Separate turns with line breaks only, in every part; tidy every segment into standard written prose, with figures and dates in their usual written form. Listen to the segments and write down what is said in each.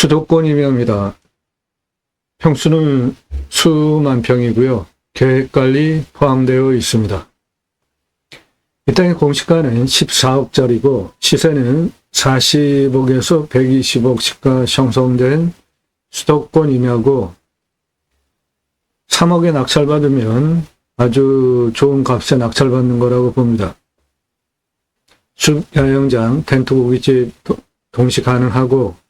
수도권 임야입니다. 평수는 수만 평이고요. 계획관리 포함되어 있습니다. 이 땅의 공시가는 14억짜리고 시세는 40억에서 120억 시가 형성된 수도권 임야고 3억에 낙찰받으면 아주 좋은 값에 낙찰받는 거라고 봅니다. 숲 야영장, 텐트 고깃집 동시 가능하고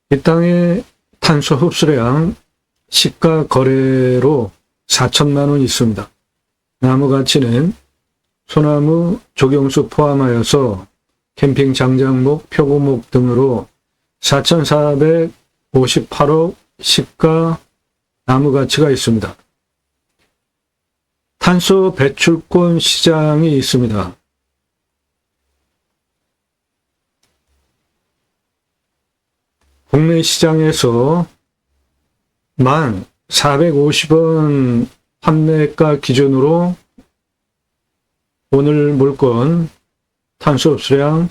이 땅의 탄소 흡수량 시가 거래로 4천만 원 있습니다. 나무 가치는 소나무, 조경수 포함하여서 캠핑 장작목, 표고목 등으로 4,458억 시가 나무 가치가 있습니다. 탄소 배출권 시장이 있습니다. 국내 시장에서 1450원 판매가 기준으로 오늘 물건 탄소 흡수량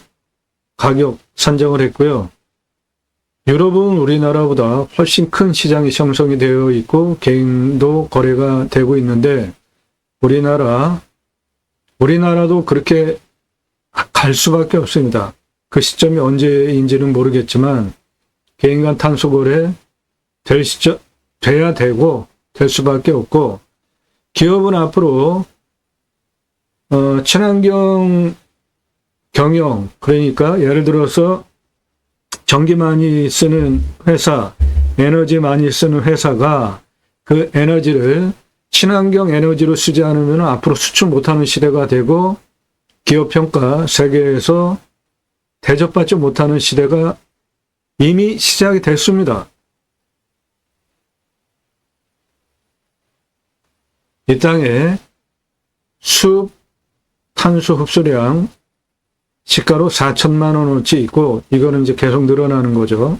가격 산정을 했고요. 유럽은 우리나라보다 훨씬 큰 시장이 형성이 되어 있고 개인도 거래가 되고 있는데 우리나라도 그렇게 갈 수밖에 없습니다. 그 시점이 언제인지는 모르겠지만 개인 간 탄소 거래 돼야 되고 될 수밖에 없고 기업은 앞으로 친환경 경영, 그러니까 예를 들어서 전기 많이 쓰는 회사, 에너지 많이 쓰는 회사가 그 에너지를 친환경 에너지로 쓰지 않으면 앞으로 수출 못하는 시대가 되고 기업 평가 세계에서 대접받지 못하는 시대가 이미 시작이 됐습니다. 이 땅에 숲 탄소 흡수량 시가로 4천만 원어치 있고 이거는 이제 계속 늘어나는 거죠.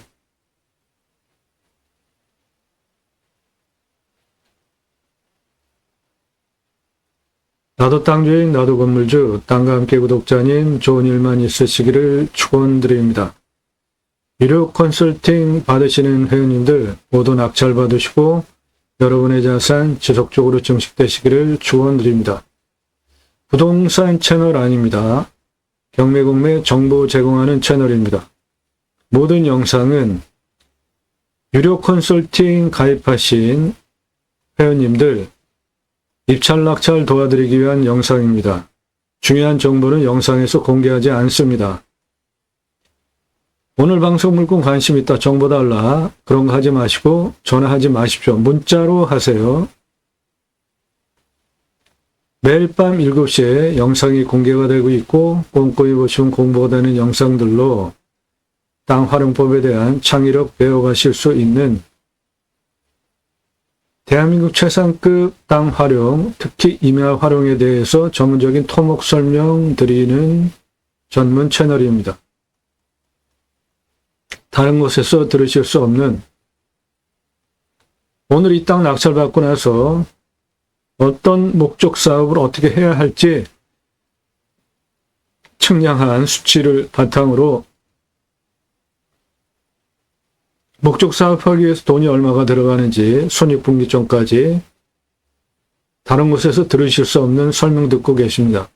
나도 땅주인 나도 건물주 땅과 함께 구독자님 좋은 일만 있으시기를 축원드립니다. 유료 컨설팅 받으시는 회원님들 모두 낙찰 받으시고 여러분의 자산 지속적으로 증식되시기를 축원드립니다. 부동산 채널 아닙니다. 경매공매 정보 제공하는 채널입니다. 모든 영상은 유료 컨설팅 가입하신 회원님들 입찰 낙찰 도와드리기 위한 영상입니다. 중요한 정보는 영상에서 공개하지 않습니다. 오늘 방송 물건 관심 있다 정보 달라 그런 거 하지 마시고 전화하지 마십시오. 문자로 하세요. 매일 밤 7시에 영상이 공개가 되고 있고 꼼꼼히 보시면 공부가 되는 영상들로 땅 활용법에 대한 창의력 배워가실 수 있는 대한민국 최상급 땅 활용, 특히 임야 활용에 대해서 전문적인 토목 설명 드리는 전문 채널입니다. 다른 곳에서 들으실 수 없는 오늘 이 땅 낙찰받고 나서 어떤 목적 사업을 어떻게 해야 할지 측량한 수치를 바탕으로 목적 사업하기 위해서 돈이 얼마가 들어가는지 손익분기점까지 다른 곳에서 들으실 수 없는 설명 듣고 계십니다.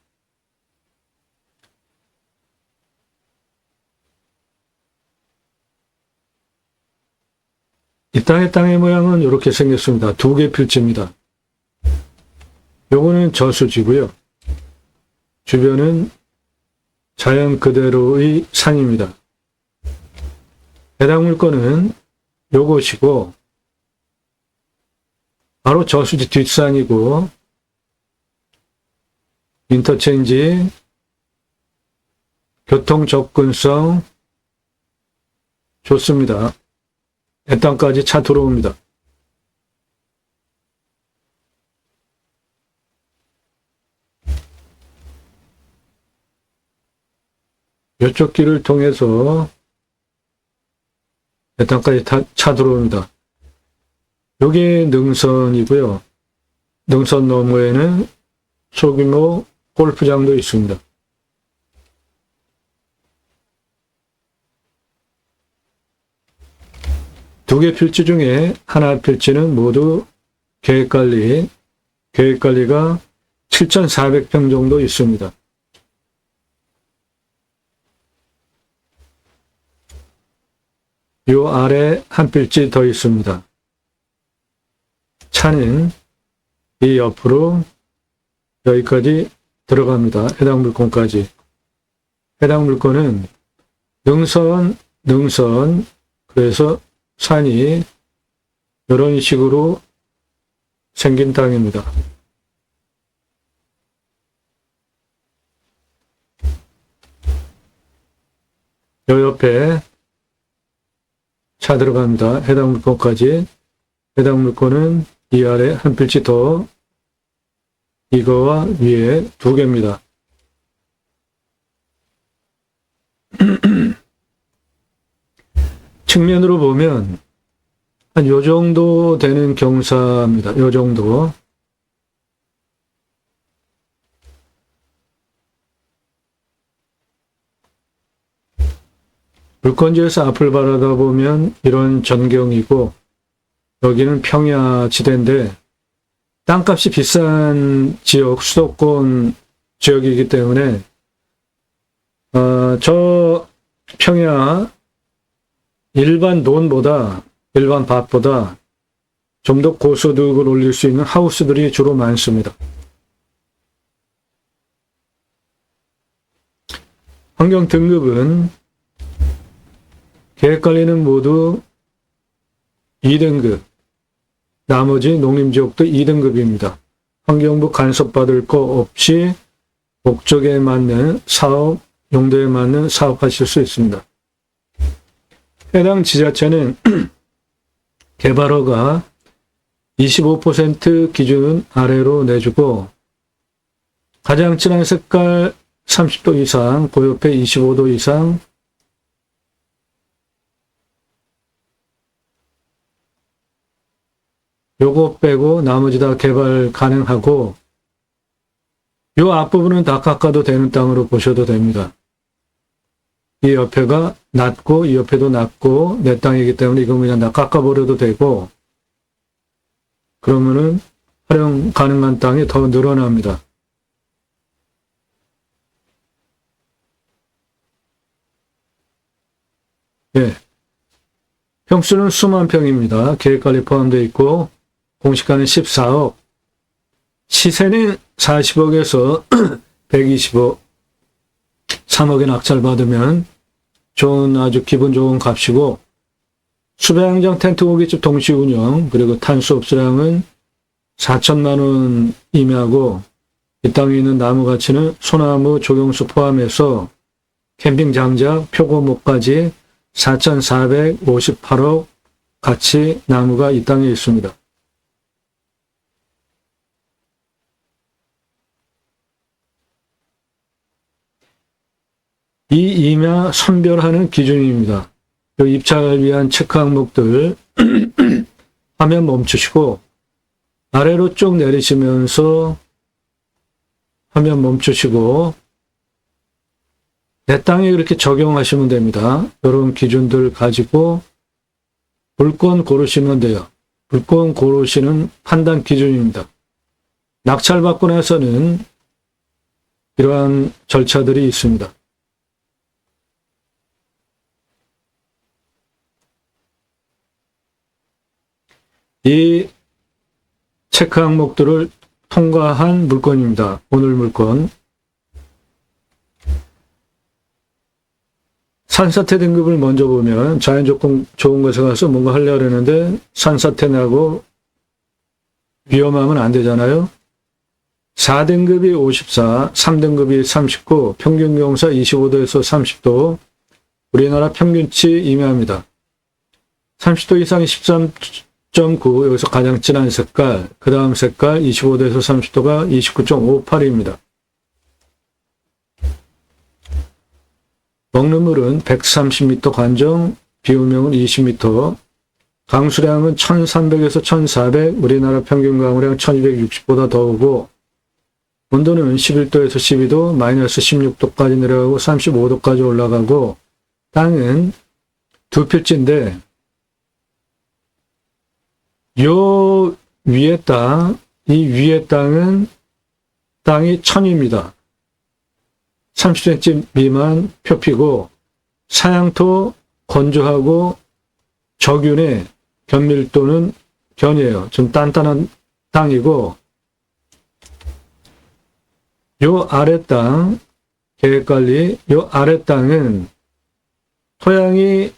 이 땅의 모양은 이렇게 생겼습니다. 두 개 필지입니다. 요거는 저수지고요. 주변은 자연 그대로의 산입니다. 해당 물건은 요것이고 바로 저수지 뒷산이고 인터체인지 교통 접근성 좋습니다. 내 땅까지 차 들어옵니다. 이쪽 길을 통해서 내 땅까지 차 들어옵니다. 여기 능선이고요. 능선 너머에는 소규모 골프장도 있습니다. 두 개 필지 중에 하나 필지는 모두 계획관리가 7,400평 정도 있습니다. 요 아래 한 필지 더 있습니다. 차는 이 옆으로 여기까지 들어갑니다. 해당 물건까지. 해당 물건은 능선, 그래서 산이 이런 식으로 생긴 땅입니다. 요 옆에 차 들어갑니다. 해당 물건까지. 해당 물건은 이 아래 한 필지 더, 이거와 위에 두 개입니다. 측면으로 보면 한 요 정도 되는 경사입니다. 요 정도. 물건지에서 앞을 바라다 보면 이런 전경이고, 여기는 평야지대인데 땅값이 비싼 지역, 수도권 지역이기 때문에 저 평야 일반 논보다, 일반 밭보다 좀 더 고소득을 올릴 수 있는 하우스들이 주로 많습니다. 환경 등급은 계획관리는 모두 2등급, 나머지 농림지역도 2등급입니다. 환경부 간섭받을 거 없이 목적에 맞는 사업, 용도에 맞는 사업하실 수 있습니다. 해당 지자체는 개발허가 25% 기준 아래로 내주고, 가장 진한 색깔 30도 이상, 그 옆에 25도 이상, 요거 빼고 나머지 다 개발 가능하고, 요 앞부분은 다 깎아도 되는 땅으로 보셔도 됩니다. 이 옆에가 낮고 이 옆에도 낮고 내 땅이기 때문에 이거 그냥 다 깎아버려도 되고, 그러면은 활용 가능한 땅이 더 늘어납니다. 예. 평수는 수만 평입니다. 계획관리 포함되어 있고, 공시가는 14억, 시세는 40억에서 120억, 3억에 낙찰받으면 좋은, 아주 기분 좋은 값이고, 수배양장 텐트 고깃집 동시 운영, 그리고 탄수업 수량은 4천만 원 이내하고, 이 땅에 있는 나무 가치는 소나무 조경수 포함해서 캠핑 장작, 표고목까지 4,458억 가치 나무가 이 땅에 있습니다. 이 임야 선별하는 기준입니다. 입찰을 위한 체크 항목들 화면 멈추시고 아래로 쭉 내리시면서 화면 멈추시고 내 땅에 그렇게 적용하시면 됩니다. 이런 기준들 가지고 물건 고르시면 돼요. 물건 고르시는 판단 기준입니다. 낙찰받고 나서는 이러한 절차들이 있습니다. 이 체크 항목들을 통과한 물건입니다. 오늘 물건. 산사태 등급을 먼저 보면 자연조건 좋은 곳에 가서 뭔가 하려고 하는데 산사태 나고 위험하면 안 되잖아요. 4등급이 54, 3등급이 39, 평균 경사 25도에서 30도, 우리나라 평균치 임야입니다. 30도 이상이 13.9, 여기서 가장 진한 색깔, 그 다음 색깔 25도에서 30도가 29.58입니다. 먹는 물은 130m 관정, 비우명은 20m, 강수량은 1300에서 1400, 우리나라 평균 강우량 1260보다 더 오고, 온도는 11도에서 12도, 마이너스 16도까지 내려가고 35도까지 올라가고, 땅은 두 필지인데 요 위에 땅, 이 위에 땅은 땅이 천입니다. 30cm 미만 표피고 사양토 건조하고 저균의 견밀도는 견이에요. 좀 단단한 땅이고 요 아래 땅 계획관리 요 아래 땅은 토양이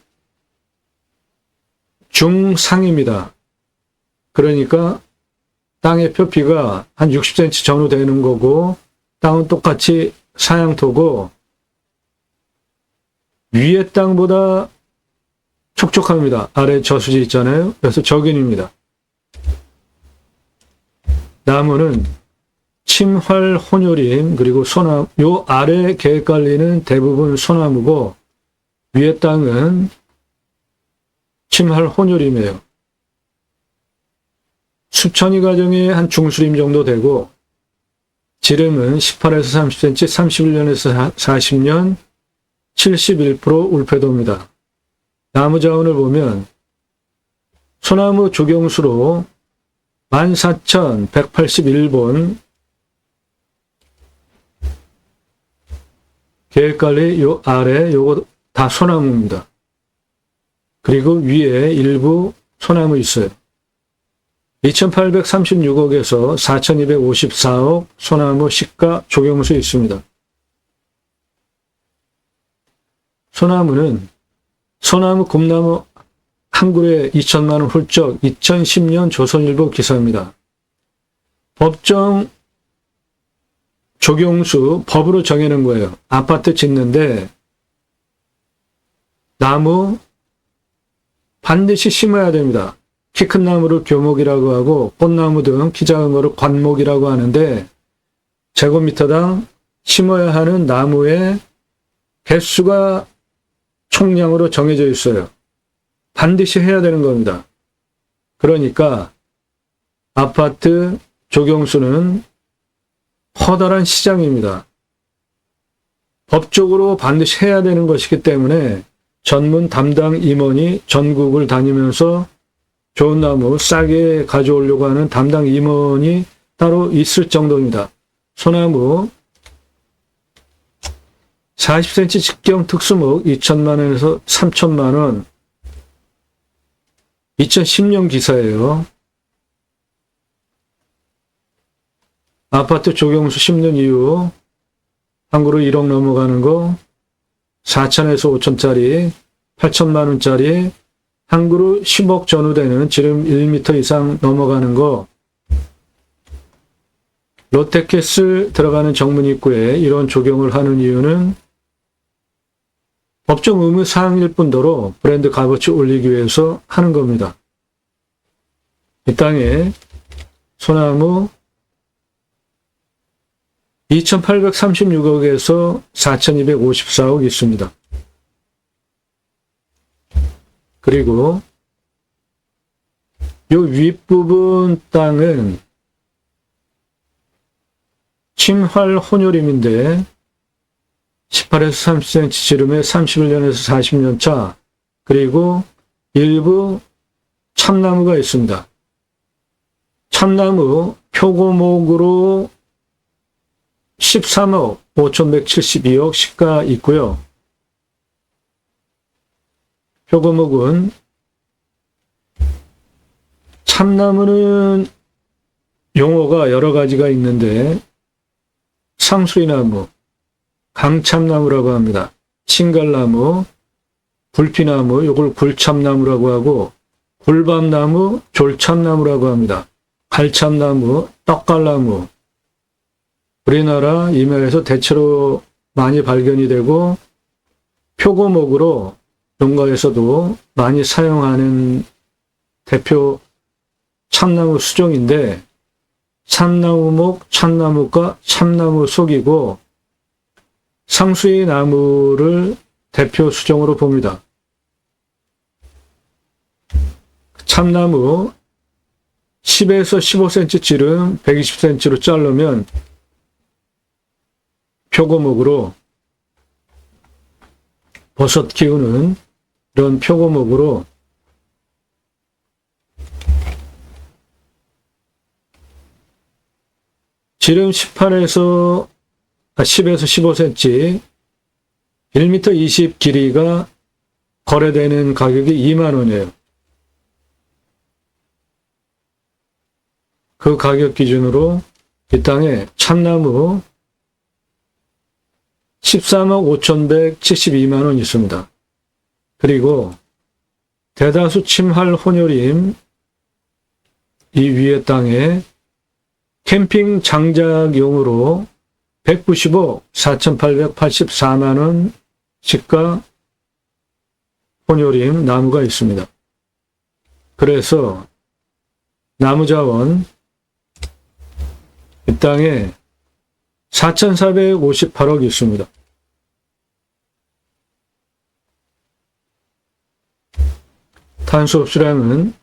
중상입니다. 그러니까 땅의 표피가 한 60cm 전후 되는 거고 땅은 똑같이 사양토고 위에 땅보다 촉촉합니다. 아래 저수지 있잖아요. 그래서 저균입니다. 나무는 침활 혼요림 그리고 소나무 요 아래 계획관리는 대부분 소나무고 위에 땅은 침활 혼요림이에요. 수천이 가정이 한 중수림 정도 되고 지름은 18에서 30cm, 31년에서 40년, 71% 울패도입니다. 나무 자원을 보면 소나무 조경수로 14,181본 계획관리 요 아래 요거 다 소나무입니다. 그리고 위에 일부 소나무 있어요. 2,836억에서 4,254억 소나무 시가 조경수 있습니다. 소나무는 소나무 굽나무 한 그루에 2천만 원 훌쩍 2010년 조선일보 기사입니다. 법정 조경수 법으로 정해놓은 거예요. 아파트 짓는데 나무 반드시 심어야 됩니다. 키 큰 나무를 교목이라고 하고 꽃나무 등 키 작은 거를 관목이라고 하는데 제곱미터당 심어야 하는 나무의 개수가 총량으로 정해져 있어요. 반드시 해야 되는 겁니다. 그러니까 아파트 조경수는 커다란 시장입니다. 법적으로 반드시 해야 되는 것이기 때문에 전문 담당 임원이 전국을 다니면서 좋은 나무 싸게 가져오려고 하는 담당 임원이 따로 있을 정도입니다. 소나무 40cm 직경 특수목 2천만 원에서 3천만 원 2010년 기사예요. 아파트 조경수 심는 이유 한 그루 1억 넘어가는 거 4천에서 5천짜리 8천만 원짜리 한 그루 10억 전후 되는 지름 1m 이상 넘어가는 거 롯데캐슬 들어가는 정문 입구에 이런 조경을 하는 이유는 법정 의무 사항일 뿐더러 브랜드 값어치 올리기 위해서 하는 겁니다. 이 땅에 소나무 2,836억에서 4,254억 있습니다. 그리고 이 윗부분 땅은 침활 혼요림인데 18에서 30cm 지름에 31년에서 40년 차 그리고 일부 참나무가 있습니다. 참나무 표고목으로 13억 5,172억 시가 있고요. 표고목은 참나무는 용어가 여러 가지가 있는데 상수리나무, 강참나무라고 합니다. 칭갈나무, 불피나무, 이걸 굴참나무라고 하고 굴밤나무, 졸참나무라고 합니다. 갈참나무, 떡갈나무 우리나라 이면에서 대체로 많이 발견이 되고 표고목으로 농가에서도 많이 사용하는 대표 참나무 수종인데 참나무목, 참나무가 참나무 속이고 상수의 나무를 대표 수종으로 봅니다. 참나무 10에서 15cm 지름 120cm로 자르면 표고목으로 버섯 키우는 이런 표고목으로 지름 10에서 15cm, 1m 20 길이가 거래되는 가격이 2만 원이에요. 그 가격 기준으로 이 땅에 참나무 13억 5,172만 원 있습니다. 그리고 대다수 침할 혼혈임 이 위에 땅에 캠핑 장작용으로 195억 4,884만 원 시가 혼혈임 나무가 있습니다. 그래서 나무자원 이 땅에 4,458억 있습니다. 탄소 흡수량은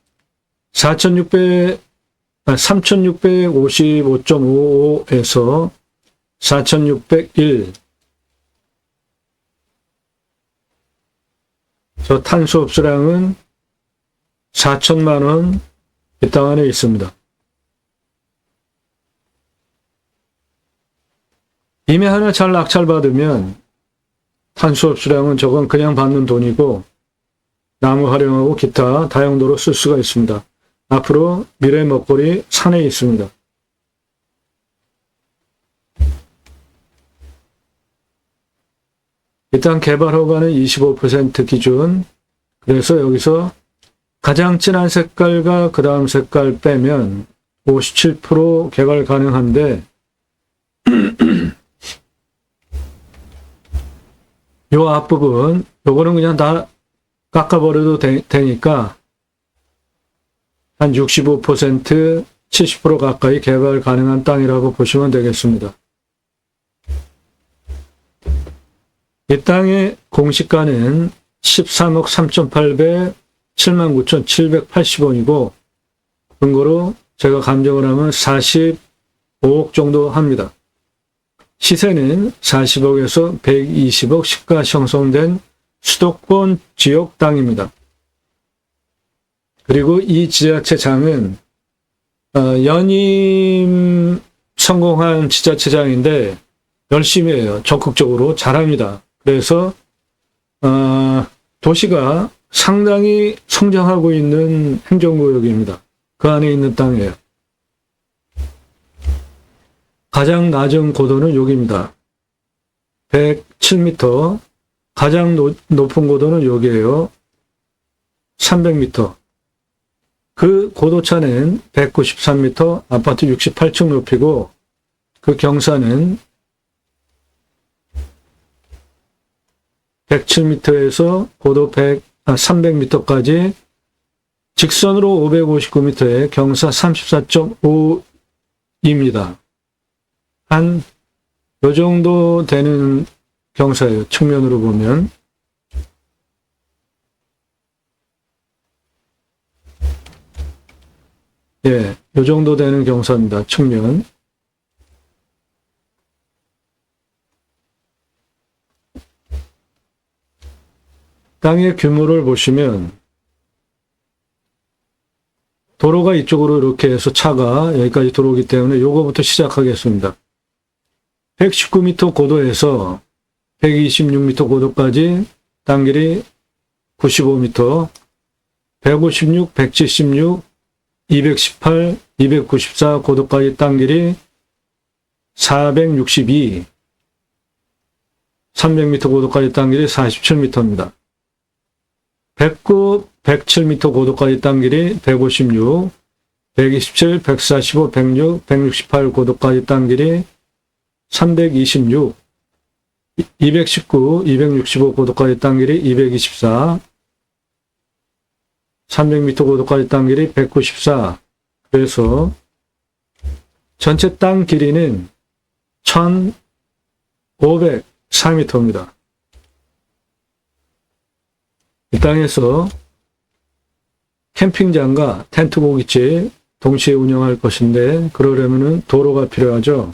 3,655.55에서 4,601. 저 탄소 흡수량은 4천만 원 이 땅 안에 있습니다. 임야 하나 잘 낙찰받으면 탄소 흡수량은 저건 그냥 받는 돈이고 나무 활용하고 기타 다용도로 쓸 수가 있습니다. 앞으로 미래 먹거리 산에 있습니다. 일단 개발 허가는 25% 기준. 그래서 여기서 가장 진한 색깔과 그 다음 색깔 빼면 57% 개발 가능한데 요 앞부분 요거는 그냥 다 깎아버려도 되니까 한 65%, 70% 가까이 개발 가능한 땅이라고 보시면 되겠습니다. 이 땅의 공시가는 13억 3,800, 79,780원이고 근거로 제가 감정을 하면 45억 정도 합니다. 시세는 40억에서 120억 시가 형성된 수도권 지역 땅입니다. 그리고 이 지자체장은 연임 성공한 지자체장인데 열심히 해요. 적극적으로 잘합니다. 그래서 도시가 상당히 성장하고 있는 행정구역입니다. 그 안에 있는 땅이에요. 가장 낮은 고도는 여기입니다. 107m. 가장 높은 고도는 여기에요. 300m. 그 고도차는 193m, 아파트 68층 높이고 그 경사는 107m에서 고도 300m까지 직선으로 559m에 경사 34.5입니다. 한 요 정도 되는 경사예요. 측면으로 보면. 예, 요 정도 되는 경사입니다. 측면. 땅의 규모를 보시면 도로가 이쪽으로 이렇게 해서 차가 여기까지 들어오기 때문에 요거부터 시작하겠습니다. 119m 고도에서 126m 고도까지 땅길이 95m, 156, 176, 218, 294 고도까지 땅길이 462, 300m 고도까지 땅길이 47m입니다. 109, 107m 고도까지 땅길이 156, 127, 145, 106, 168 고도까지 땅길이 326, 219, 265 고도까지 땅길이 224, 300m 고도까지 땅길이 194. 그래서 전체 땅 길이는 1,504m입니다. 이 땅에서 캠핑장과 텐트 고깃집 동시에 운영할 것인데 그러려면 도로가 필요하죠.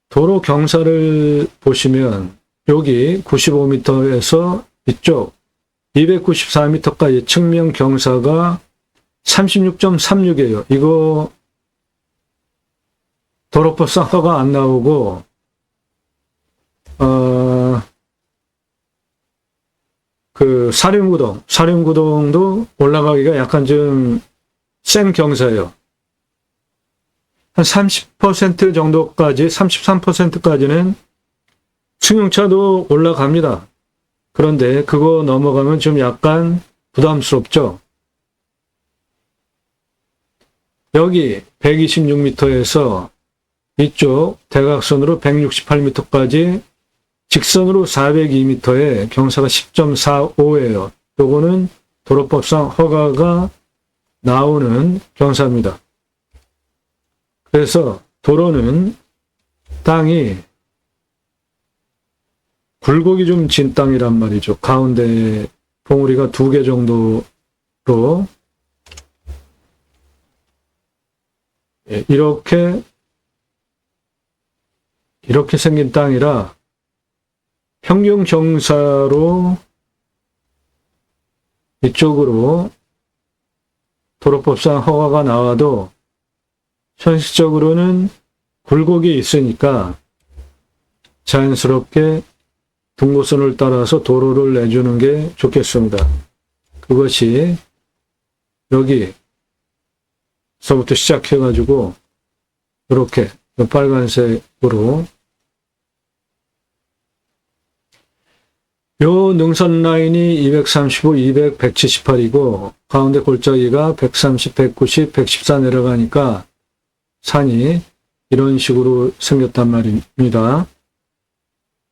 도로 경사를 보시면 여기 95m에서 이쪽 294m까지 측면 경사가 36.36이에요. 이거 도로법상 허가 안 나오고 그 사륜구동도 올라가기가 약간 좀 센 경사예요. 한 30% 정도까지, 33%까지는 승용차도 올라갑니다. 그런데 그거 넘어가면 좀 약간 부담스럽죠. 여기 126m에서 이쪽 대각선으로 168m까지 직선으로 402m에 경사가 10.45예요. 요거는 도로법상 허가가 나오는 경사입니다. 그래서 도로는 땅이 굴곡이 좀 진 땅이란 말이죠. 가운데 봉우리가 2개 정도로 이렇게 생긴 땅이라 평균 경사로 이쪽으로 도로법상 허가가 나와도 현실적으로는 굴곡이 있으니까 자연스럽게 등고선을 따라서 도로를 내주는 게 좋겠습니다. 그것이 여기서부터 시작해가지고 이렇게 빨간색으로 요 능선 라인이 235, 200, 178이고 가운데 골짜기가 130, 190, 114 내려가니까 산이 이런 식으로 생겼단 말입니다.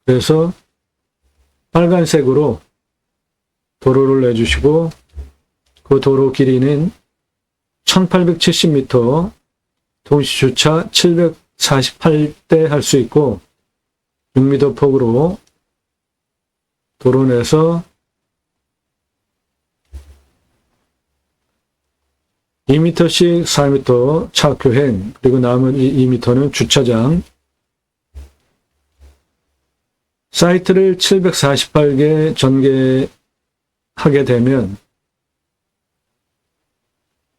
그래서 빨간색으로 도로를 내주시고 그 도로 길이는 1870m, 동시 주차 748대 할 수 있고 6m 폭으로 도로 내서 2m씩 4m 차교행, 그리고 남은 2m는 주차장. 사이트를 748개 전개하게 되면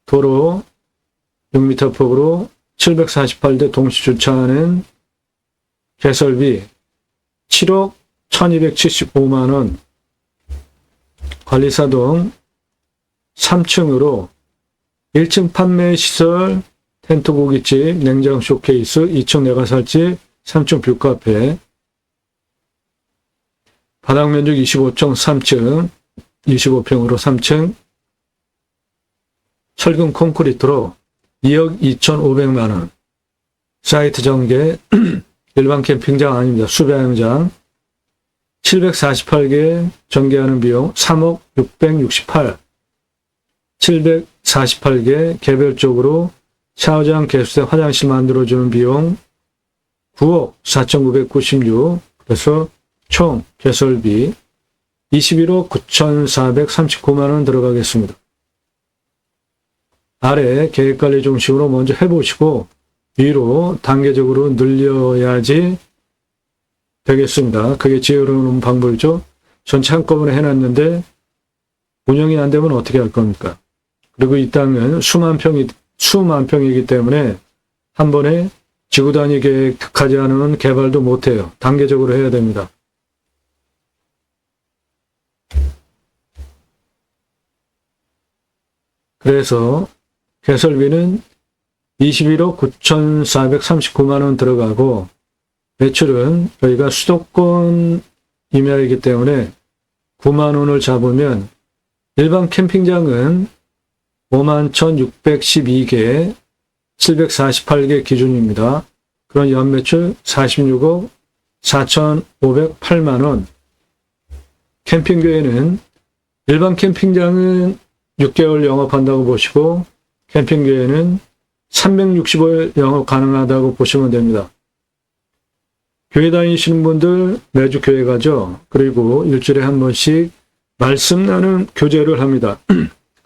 도로 6m 폭으로 748대 동시 주차하는 개설비 7억 1275만원, 관리사동 3층으로 1층 판매 시설, 텐트 고깃집, 냉장 쇼케이스, 2층 내가살집, 3층 뷰카페, 바닥 면적 25층 3층, 25평으로 3층, 철근 콘크리트로 2억 2,500만원, 사이트 전개, 일반 캠핑장 아닙니다. 수배양장, 748개 전개하는 비용 3억 668, 748개 개별적으로 샤워장, 개수대, 화장실 만들어주는 비용 9억 4,996, 그래서 총 개설비 21억 9,439만원 들어가겠습니다. 아래 계획관리 중심으로 먼저 해보시고 위로 단계적으로 늘려야지 되겠습니다. 그게 지혜로운 방법이죠. 전체 한꺼번에 해놨는데 운영이 안 되면 어떻게 할 겁니까? 그리고 이 땅은 수만 평이기 때문에 한 번에 지구 단위 계획하지 않으면 개발도 못해요. 단계적으로 해야 됩니다. 그래서 개설비는 21억 9,439만원 들어가고 매출은 저희가 수도권 임야이기 때문에 9만원을 잡으면 일반 캠핑장은 51,612개, 748개 기준입니다. 그런 연매출 46억 4,508만원. 캠핑교회는 일반 캠핑장은 6개월 영업한다고 보시고 캠핑교회는 365일 영업 가능하다고 보시면 됩니다. 교회 다니시는 분들 매주 교회 가죠. 그리고 일주일에 한 번씩 말씀 나누는 교제를 합니다.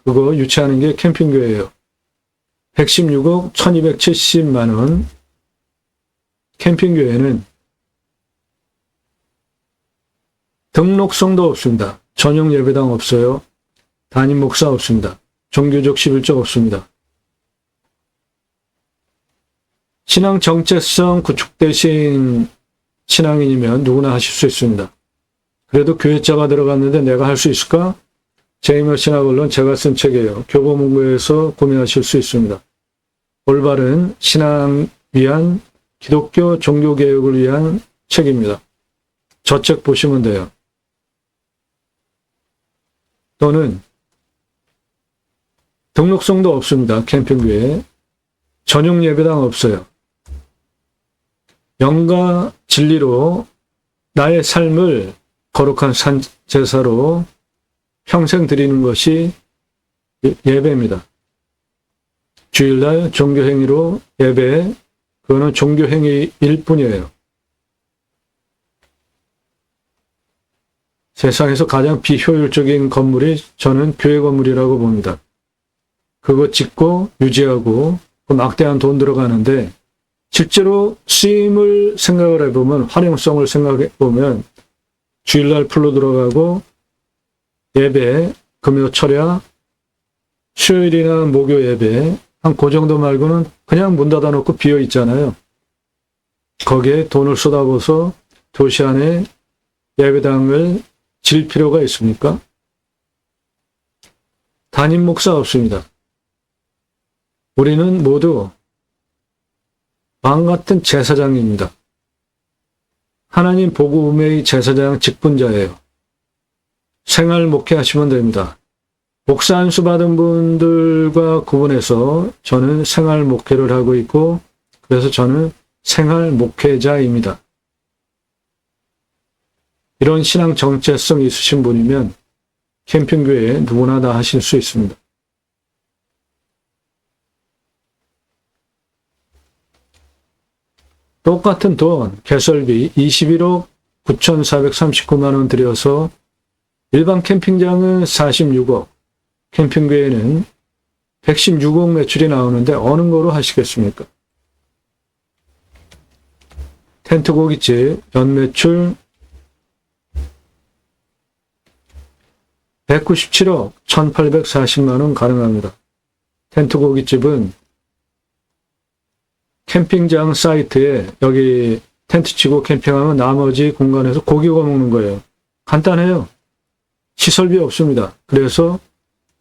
그거 유치하는 게 캠핑교회예요. 116억 1270만원. 캠핑교회는 등록성도 없습니다. 전용 예배당 없어요. 담임 목사 없습니다. 종교적 11조 없습니다. 신앙 정체성 구축되신 신앙인이면 누구나 하실 수 있습니다. 그래도 교회자가 들어갔는데 내가 할 수 있을까? 제이머 신학원론 제가 쓴 책이에요. 교보문고에서 구매하실 수 있습니다. 올바른 신앙 위한 기독교 종교개혁을 위한 책입니다. 저 책 보시면 돼요. 또는 등록성도 없습니다. 캠핑교회. 전용 예배당 없어요. 영과 진리로 나의 삶을 거룩한 제사로 평생 드리는 것이 예배입니다. 주일날 종교행위로 예배, 그거는 종교행위일 뿐이에요. 세상에서 가장 비효율적인 건물이 저는 교회 건물이라고 봅니다. 그거 짓고 유지하고 그 막대한 돈 들어가는데 실제로 쓰임을 생각을 해보면, 활용성을 생각해 보면 주일날 풀로 들어가고 예배, 금요 철야, 수요일이나 목요 예배 한 그 정도 말고는 그냥 문 닫아놓고 비어 있잖아요. 거기에 돈을 쏟아부어서 도시 안에 예배당을 질 필요가 있습니까? 담임 목사 없습니다. 우리는 모두 왕 같은 제사장입니다. 하나님 복음의 제사장 직분자예요. 생활 목회하시면 됩니다. 목사 안수 받은 분들과 구분해서 저는 생활 목회를 하고 있고, 그래서 저는 생활 목회자입니다. 이런 신앙 정체성 있으신 분이면 캠핑교회에 누구나 다 하실 수 있습니다. 똑같은 돈, 개설비 21억 9,439만 원 들여서 일반 캠핑장은 46억, 캠핑교회는 116억 매출이 나오는데 어느 거로 하시겠습니까? 텐트 고깃집 연매출 197억 1,840만 원 가능합니다. 텐트 고깃집은 캠핑장 사이트에 여기 텐트 치고 캠핑하면 나머지 공간에서 고기 구워 먹는 거예요. 간단해요. 시설비 없습니다. 그래서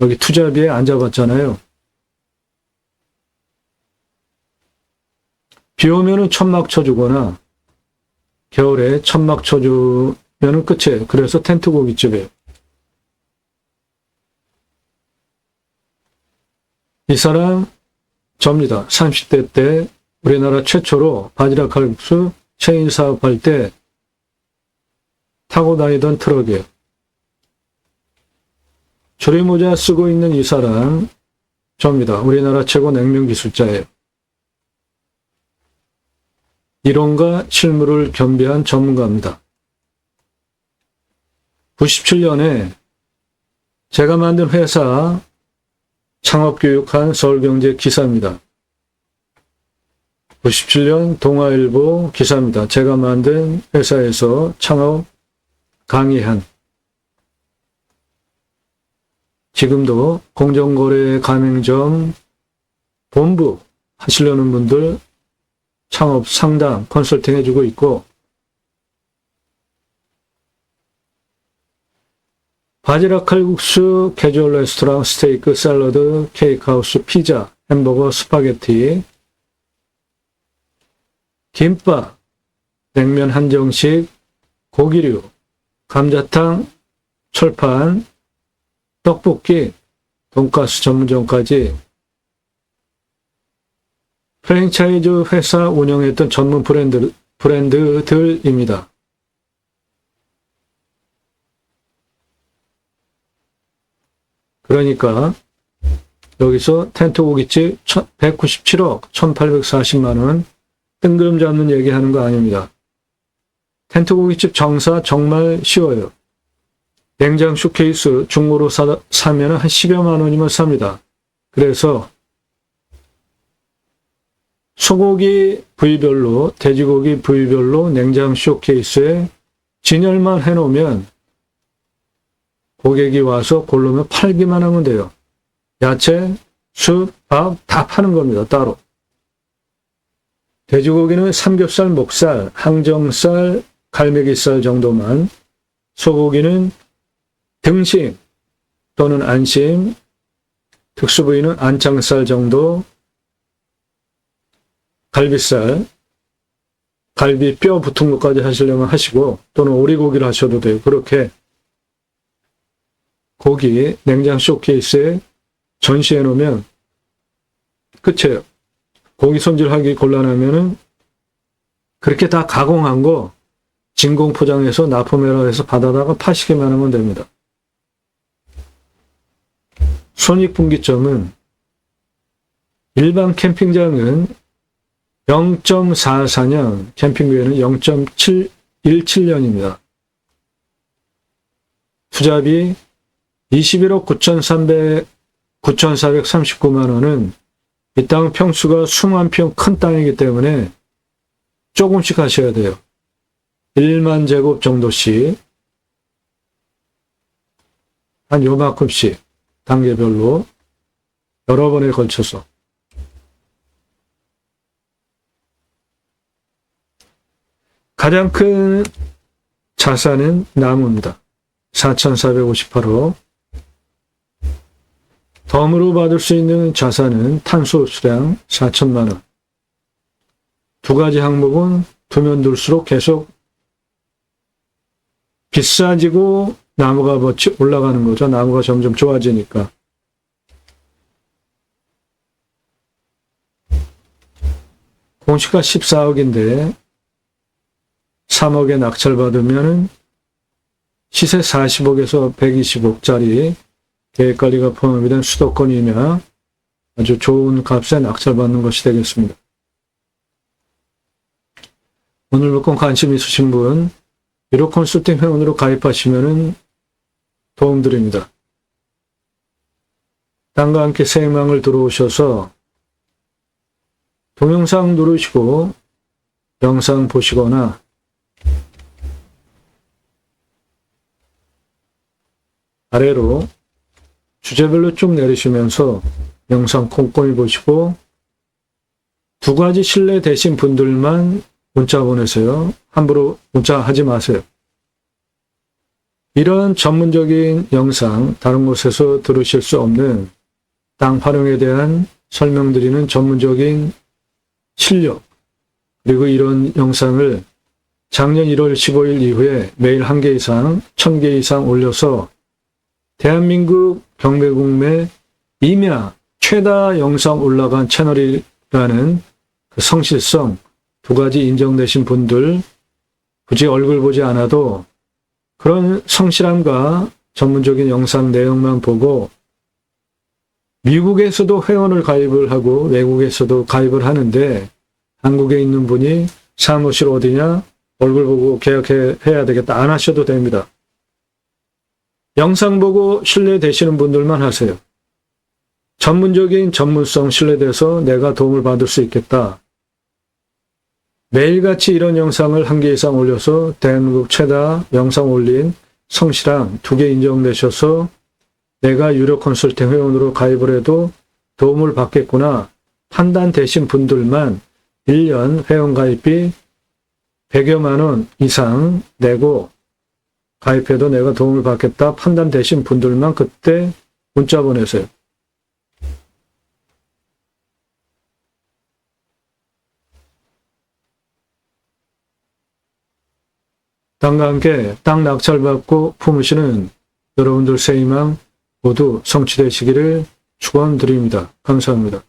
여기 투자비에 안 잡았잖아요. 비 오면은 천막 쳐주거나 겨울에 천막 쳐주면은 끝이에요. 그래서 텐트 고깃집이에요. 이 사람 접니다. 30대 때 우리나라 최초로 바지락 칼국수 체인 사업할 때 타고 다니던 트럭이에요. 조리모자 쓰고 있는 이 사람 접니다. 우리나라 최고 냉면 기술자예요. 이론과 실무를 겸비한 전문가입니다. 97년에 제가 만든 회사 창업교육한 서울경제 기사입니다. 97년 동아일보 기사입니다. 제가 만든 회사에서 창업 강의한, 지금도 공정거래 가맹점 본부 하시려는 분들 창업 상담 컨설팅 해주고 있고, 바지락 칼국수, 캐주얼 레스토랑, 스테이크, 샐러드, 케이크하우스, 피자, 햄버거, 스파게티, 김밥, 냉면 한정식, 고기류, 감자탕, 철판, 떡볶이, 돈가스 전문점까지 프랜차이즈 회사 운영했던 전문 브랜드들입니다. 그러니까 여기서 텐트 고깃집 197억 1,840만 원 뜬구름 잡는 얘기하는 거 아닙니다. 텐트 고깃집 장사 정말 쉬워요. 냉장 쇼케이스 중고로 사면 한 10여만 원이면 삽니다. 그래서 소고기 부위별로, 돼지고기 부위별로 냉장 쇼케이스에 진열만 해놓으면 고객이 와서 고르면 팔기만 하면 돼요. 야채, 숲, 밥 다 파는 겁니다. 따로. 돼지고기는 삼겹살, 목살, 항정살, 갈매기살 정도만, 소고기는 등심 또는 안심, 특수부위는 안창살 정도, 갈비살, 갈비 뼈 붙은 것까지 하시려면 하시고, 또는 오리고기를 하셔도 돼요. 그렇게 고기 냉장 쇼케이스에 전시해 놓으면 끝이에요. 고기 손질하기 곤란하면은 그렇게 다 가공한 거 진공 포장해서 납품해라 해서 받아다가 파시기만 하면 됩니다. 손익분기점은 일반 캠핑장은 0.44년, 캠핑부에는 0.17년입니다. 투자비 21억 9,439만 원은 이 땅 평수가 20만 평 큰 땅이기 때문에 조금씩 하셔야 돼요. 1만 제곱 정도씩 한 요만큼씩 단계별로 여러 번에 걸쳐서 가장 큰 자산은 나무입니다. 4,458억. 덤으로 받을 수 있는 자산은 탄소 수량 4천만 원. 두 가지 항목은 두면 둘수록 계속 비싸지고 나무가 올라가는 거죠. 나무가 점점 좋아지니까. 공시가 14억인데 3억에 낙찰받으면 시세 40억에서 120억짜리 계획관리가 포함이 된 수도권이며 아주 좋은 값에 낙찰받는 것이 되겠습니다. 오늘 물건 관심 있으신 분 유로 컨설팅 회원으로 가입하시면 도움드립니다. 땅과 함께 생망을 들어오셔서 동영상 누르시고 영상 보시거나 아래로 주제별로 쭉 내리시면서 영상 꼼꼼히 보시고 두 가지 신뢰되신 분들만 문자 보내세요. 함부로 문자 하지 마세요. 이런 전문적인 영상 다른 곳에서 들으실 수 없는 땅 활용에 대한 설명드리는 전문적인 실력 그리고 이런 영상을 작년 1월 15일 이후에 매일 1개 이상 1000개 이상 올려서 대한민국 경매국내 임야 최다 영상 올라간 채널이라는 그 성실성 두 가지 인정되신 분들 굳이 얼굴 보지 않아도 그런 성실함과 전문적인 영상 내용만 보고 미국에서도 회원을 가입을 하고 외국에서도 가입을 하는데 한국에 있는 분이 사무실 어디냐 얼굴 보고 계약해야 되겠다 안 하셔도 됩니다. 영상 보고 신뢰되시는 분들만 하세요. 전문적인 전문성 신뢰돼서 내가 도움을 받을 수 있겠다. 매일같이 이런 영상을 1개 이상 올려서 대한민국 최다 영상 올린 성실함 2개 인정되셔서 내가 유료 컨설팅 회원으로 가입을 해도 도움을 받겠구나 판단되신 분들만 1년 회원 가입비 100여만 원 이상 내고 가입해도 내가 도움을 받겠다 판단되신 분들만 그때 문자 보내세요. 땅과 함께 땅 낙찰받고 품으시는 여러분들 새 희망 모두 성취되시기를 축원드립니다. 감사합니다.